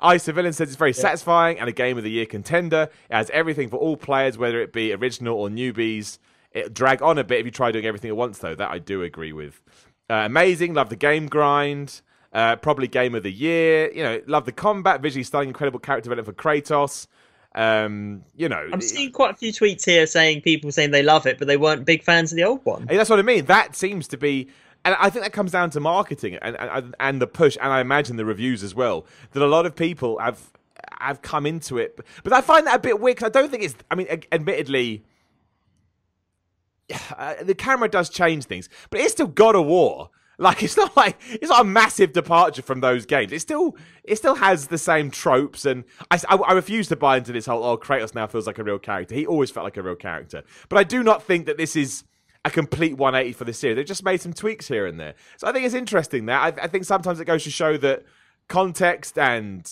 Speaker 2: Ice Villain says it's very satisfying and a Game of the Year contender. It has everything for all players, whether it be original or newbies. It'll drag on a bit if you try doing everything at once, though. That I do agree with. Amazing, love the game grind. Probably Game of the Year. Love the combat, visually stunning, incredible character development for Kratos. I'm
Speaker 3: seeing quite a few tweets here saying people saying they love it, but they weren't big fans of the old one.
Speaker 2: Hey, that's what I mean. That seems to be, and I think that comes down to marketing and the push, and I imagine the reviews as well. That a lot of people have come into it, but I find that a bit weird. Cause I don't think it's. I mean, admittedly, the camera does change things, but it's still God of War. Like it's not a massive departure from those games. It still has the same tropes, and I refuse to buy into this whole Kratos now feels like a real character. He always felt like a real character, but I do not think that this is a complete 180 for the series. They've just made some tweaks here and there, so I think it's interesting that I think sometimes it goes to show that context and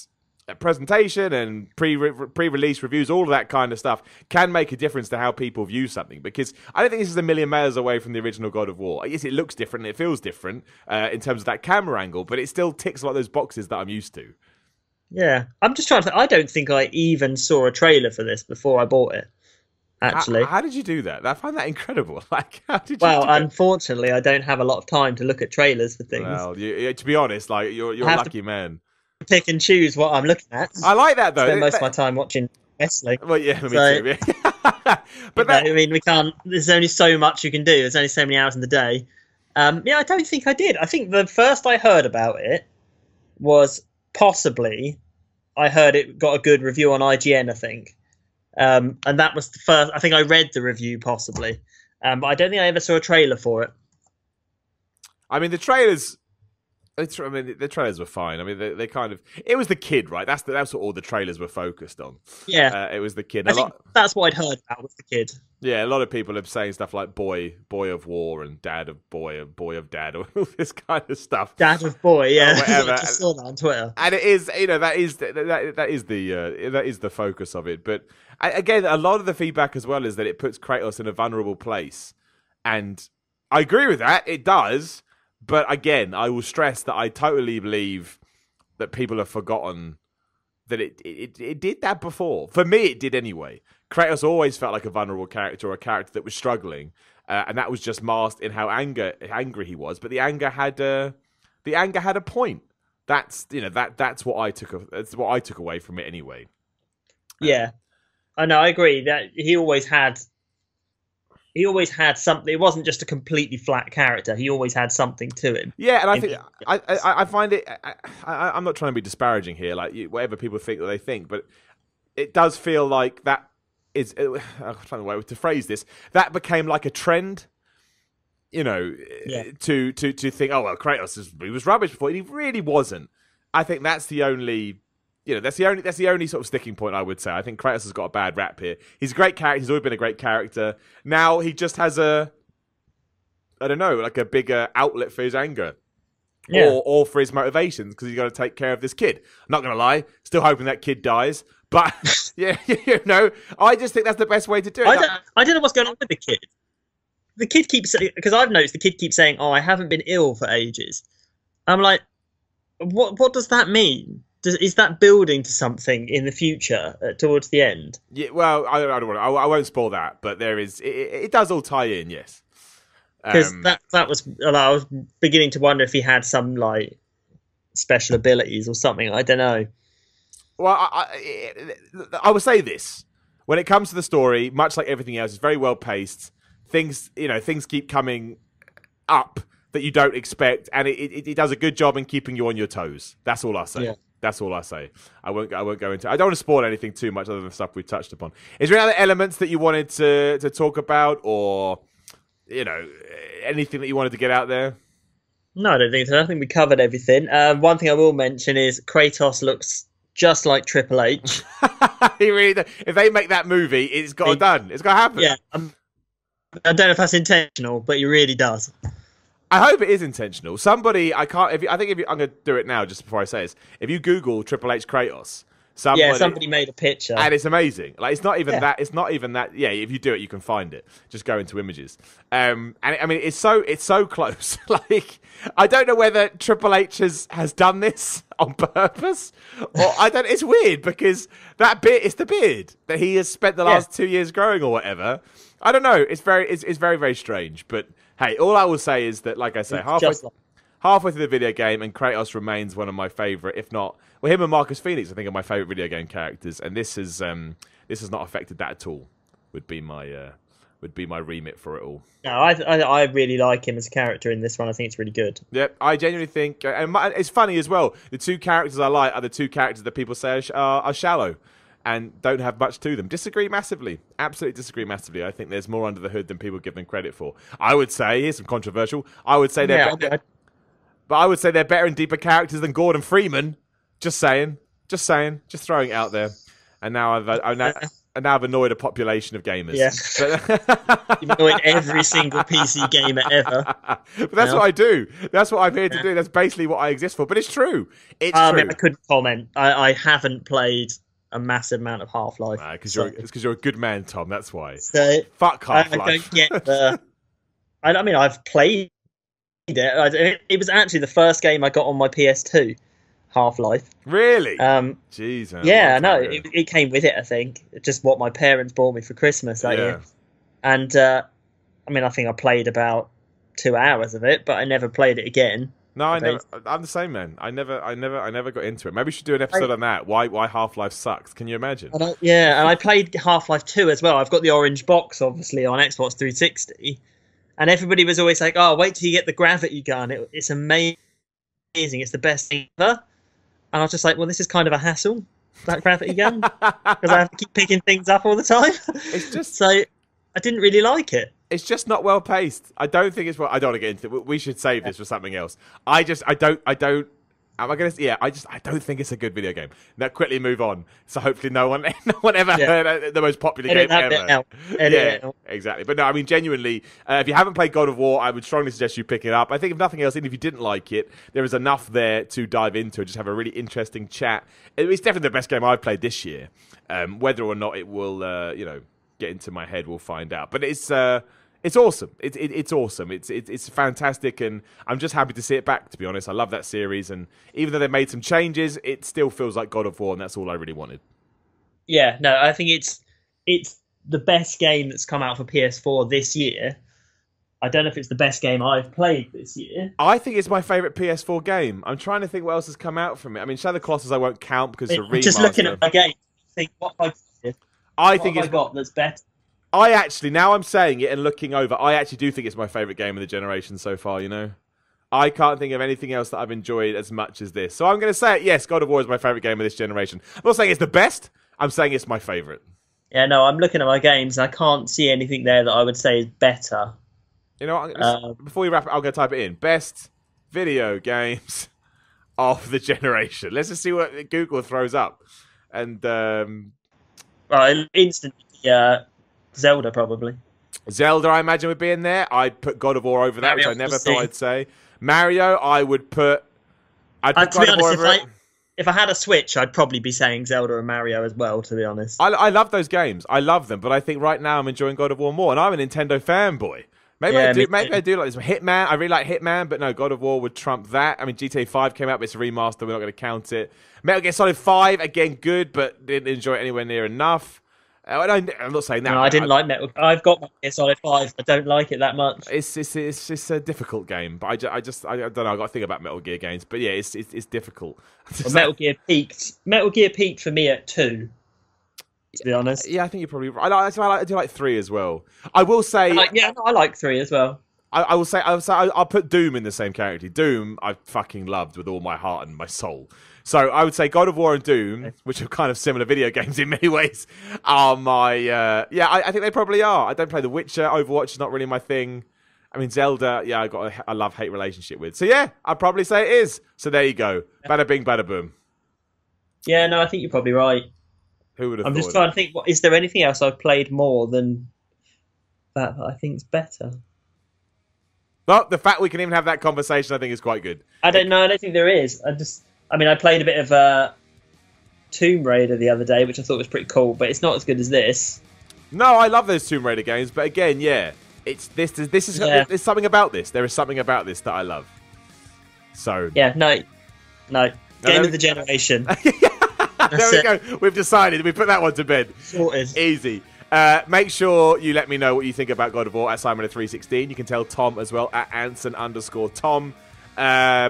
Speaker 2: presentation and pre-release reviews, all of that kind of stuff can make a difference to how people view something, because I don't think this is a million miles away from the original God of War. Yes, it looks different and it feels different in terms of that camera angle, but it still ticks a lot of those boxes that I'm used to.
Speaker 3: Yeah, I'm just trying to think. I don't think I even saw a trailer for this before I bought it, actually.
Speaker 2: How did you do that? I find that incredible. Like, how did you
Speaker 3: Well, unfortunately, I don't have a lot of time to look at trailers for things.
Speaker 2: Well, to be honest, like you're a lucky man.
Speaker 3: Pick and choose what I'm looking at.
Speaker 2: I like that though.
Speaker 3: Spend most of my time watching wrestling.
Speaker 2: Well, yeah, me too. Yeah.
Speaker 3: But I mean, we can't. There's only so much you can do. There's only so many hours in the day. Yeah, I don't think I did. I think the first I heard about it was possibly I heard it got a good review on IGN. I think, and that was the first. I think I read the review possibly, but I don't think I ever saw a trailer for it.
Speaker 2: I mean, the trailers. The trailers were fine. I mean, they kind of. It was the kid, right? That's what all the trailers were focused on.
Speaker 3: Yeah,
Speaker 2: it was the kid.
Speaker 3: I think that's what I'd heard about was the kid.
Speaker 2: Yeah, a lot of people are saying stuff like "boy of war" and "dad of boy of dad" or all this kind of stuff.
Speaker 3: Dad of boy, yeah.
Speaker 2: Whatever.
Speaker 3: I just saw that on Twitter.
Speaker 2: And it is, that is the focus of it. But again, a lot of the feedback as well is that it puts Kratos in a vulnerable place, and I agree with that. It does. But again, I will stress that I totally believe that people have forgotten that it did that before. For me, it did anyway. Kratos always felt like a vulnerable character or a character that was struggling. and that was just masked in how angry he was. But the anger had a point. That's that's what I took away from it anyway.
Speaker 3: Yeah, I know. I agree that he always had something. It wasn't just a completely flat character. He always had something to him.
Speaker 2: Yeah, and I think I find it. I'm not trying to be disparaging here, like whatever people think that they think, but it does feel like that is. I'm trying to way to phrase this. That became like a trend. To think, oh well, Kratos he was rubbish before. He really wasn't. I think that's the only. That's the only sort of sticking point I would say. I think Kratos has got a bad rap here. He's a great character. He's always been a great character. Now he just has a bigger outlet for his anger, or for his motivations because he's got to take care of this kid. I'm not gonna lie, still hoping that kid dies, but I just think that's the best way to do it.
Speaker 3: I don't know what's going on with the kid. The kid keeps saying, because I've noticed the kid keeps saying, "Oh, I haven't been ill for ages." I'm like, what does that mean? Is that building to something in the future towards the end?
Speaker 2: Yeah, well, I don't want. I won't spoil that, but there is. It does all tie in, yes.
Speaker 3: Because that was. I was beginning to wonder if he had some like special abilities or something. I don't know.
Speaker 2: Well, I would say this: when it comes to the story, much like everything else, it's very well paced. Things keep coming up that you don't expect, and it does a good job in keeping you on your toes. That's all I say. Yeah. That's all I say. I won't go into. I don't want to spoil anything too much other than the stuff we've touched upon. Is there any other elements that you wanted to talk about, or anything that you wanted to get out there?
Speaker 3: No, I don't think so. I think we covered everything. One thing I will mention is Kratos looks just like Triple H.
Speaker 2: He really does. If they make that movie, it's got done. It's got to happen.
Speaker 3: Yeah. I don't know if that's intentional, but he really does.
Speaker 2: I hope it is intentional. Somebody, I'm going to do it now just before I say this. If you Google Triple H Kratos,
Speaker 3: somebody made a picture.
Speaker 2: And it's amazing. Like, it's not even that. Yeah, if you do it, you can find it. Just go into images. And it's so close. Like, I don't know whether Triple H has done this on purpose, or it's weird because it's the beard that he has spent the last 2 years growing or whatever. I don't know. It's very, very strange. But hey, all I will say is that, like I say, halfway through the video game, and Kratos remains one of my favorite, if not, well, him and Marcus Phoenix, I think, are my favorite video game characters, and this has not affected that at all. Would be my remit for it all.
Speaker 3: No, I really like him as a character in this one. I think it's really good.
Speaker 2: Yep, I genuinely think, and it's funny as well. The two characters I like are the two characters that people say are shallow and don't have much to them. Disagree massively. Absolutely disagree massively. I think there's more under the hood than people give them credit for. I would say, here's some controversial, I would say they're better and deeper characters than Gordon Freeman. Just saying. Just throwing it out there. And now I've annoyed a population of gamers.
Speaker 3: Yeah. You've annoyed every single PC gamer ever.
Speaker 2: But that's what I do. That's what I'm here to do. That's basically what I exist for. But it's true. It's true.
Speaker 3: I couldn't comment. I haven't played a massive amount of Half-Life.
Speaker 2: It's because you're a good man, Tom. That's why.
Speaker 3: So,
Speaker 2: fuck Half-Life.
Speaker 3: I don't get the... I've played it. It was actually the first game I got on my PS2, Half-Life.
Speaker 2: Really? Jeez. Man,
Speaker 3: yeah, no, it came with it, I think. Just what my parents bought me for Christmas that year. And, I think I played about 2 hours of it, but I never played it again.
Speaker 2: No, I'm the same, man. I never got into it. Maybe we should do an episode on that. Why Half-Life sucks? Can you imagine?
Speaker 3: And I played Half-Life 2 as well. I've got the orange box, obviously, on Xbox 360. And everybody was always like, "Oh, wait till you get the gravity gun. It's amazing. It's the best thing ever." And I was just like, "Well, this is kind of a hassle, that gravity gun, because I have to keep picking things up all the time."
Speaker 2: It's just
Speaker 3: so I didn't really like it.
Speaker 2: It's just not well paced. I don't think it's well. I don't want to get into it. We should save this for something else. I don't. Am I gonna? Yeah. I don't think it's a good video game. Now quickly move on. So hopefully no one ever heard the most popular game ever.
Speaker 3: Edit it out.
Speaker 2: Exactly. But no, I mean genuinely, if you haven't played God of War, I would strongly suggest you pick it up. I think if nothing else, even if you didn't like it, there is enough there to dive into and just have a really interesting chat. It's definitely the best game I've played this year. Whether or not it will, get into my head, we'll find out. But it's awesome. It's awesome. It's fantastic, and I'm just happy to see it back, to be honest. I love that series, and even though they made some changes, it still feels like God of War, and that's all I really wanted.
Speaker 3: Yeah, no, I think it's the best game that's come out for PS4 this year. I don't know if it's the best game I've played this year.
Speaker 2: I think it's my favourite PS4 game. I'm trying to think what else has come out from it. I mean, Shadow of the Colossus I won't count because it's a remaster.
Speaker 3: Just looking at my game, think what have I got that's better.
Speaker 2: I actually, now I'm saying it and looking over, I actually do think it's my favourite game of the generation so far, you know? I can't think of anything else that I've enjoyed as much as this. So I'm going to say it, yes, God of War is my favourite game of this generation. I'm not saying it's the best, I'm saying it's my favourite.
Speaker 3: Yeah, no, I'm looking at my games and I can't see anything there that I would say is better.
Speaker 2: You know what, before we wrap it, I'm going to type it in. Best video games of the generation. Let's just see what Google throws up. And,
Speaker 3: right, instantly, Zelda probably.
Speaker 2: Zelda, I imagine, would be in there. I'd put God of War over that, which I never thought I'd say. Mario, I'd put God of War over it.
Speaker 3: If I had a Switch, I'd probably be saying Zelda and Mario as well, to be honest.
Speaker 2: I love those games. I love them, but I think right now I'm enjoying God of War more, and I'm a Nintendo fanboy. Maybe I do like this. Hitman, I really like Hitman, but no, God of War would trump that. I mean, GTA 5 came out, but it's a remaster. We're not going to count it. Metal Gear Solid 5, again, good, but didn't enjoy it anywhere near enough. I'm not saying that.
Speaker 3: No, I didn't like Metal. I've got Metal Gear Solid 5. I don't like it that much.
Speaker 2: It's just a difficult game, but I don't know. I got to think about Metal Gear games, but yeah, it's difficult.
Speaker 3: Well, Metal Gear peaked. Metal Gear peaked for me at 2. To be honest.
Speaker 2: Yeah, I think you're probably right. I do like 3 as well. I will say.
Speaker 3: I like 3 as well.
Speaker 2: I'll put Doom in the same category. Doom, I fucking loved with all my heart and my soul. So I would say God of War and Doom, which are kind of similar video games in many ways, are my... I think they probably are. I don't play The Witcher. Overwatch is not really my thing. I mean, Zelda, yeah, I got a love-hate relationship with. So yeah, I'd probably say it is. So there you go. Bada bing, bada boom.
Speaker 3: Yeah, no, I think you're probably right.
Speaker 2: Who would have thought?
Speaker 3: I'm just trying to think, is there anything else I've played more than that I think is better?
Speaker 2: Well, the fact we can even have that conversation, I think, is quite good.
Speaker 3: I don't know. I don't think there is. I played a bit of Tomb Raider the other day, which I thought was pretty cool, but it's not as good as this.
Speaker 2: No, I love those Tomb Raider games, but again, yeah, there's something about this. There is something about this that I love. So
Speaker 3: yeah, no, game of the generation.
Speaker 2: There we go. We've decided. We put that one to bed.
Speaker 3: Sorted.
Speaker 2: Easy. Make sure you let me know what you think about God of War at Simon316. You can tell Tom as well at Anson_Tom.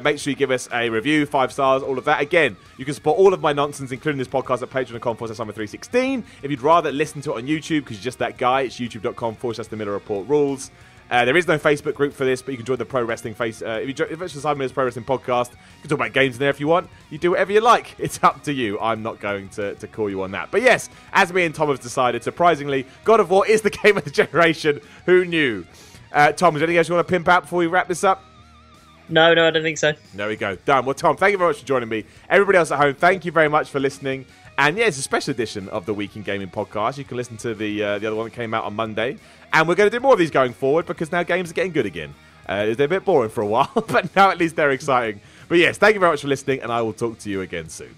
Speaker 2: Make sure you give us a review, 5 stars, all of that. Again, you can support all of my nonsense, including this podcast, at patreon.com/Simon316. If you'd rather listen to it on YouTube, because you're just that guy, it's youtube.com/The Miller Report Rules. There is no Facebook group for this, but you can join the Pro Wrestling if it's the Simon Miller's Pro Wrestling Podcast, you can talk about games in there if you want. You do whatever you like. It's up to you. I'm not going to call you on that. But yes, as me and Tom have decided, surprisingly, God of War is the game of the generation. Who knew? Tom, is there anything else you want to pimp out before we wrap this up?
Speaker 3: No, I don't think so.
Speaker 2: There we go. Done. Well, Tom, thank you very much for joining me. Everybody else at home, thank you very much for listening. And yeah, it's a special edition of the Week in Gaming podcast. You can listen to the other one that came out on Monday. And we're going to do more of these going forward because now games are getting good again. They're a bit boring for a while, but now at least they're exciting. But yes, thank you very much for listening, and I will talk to you again soon.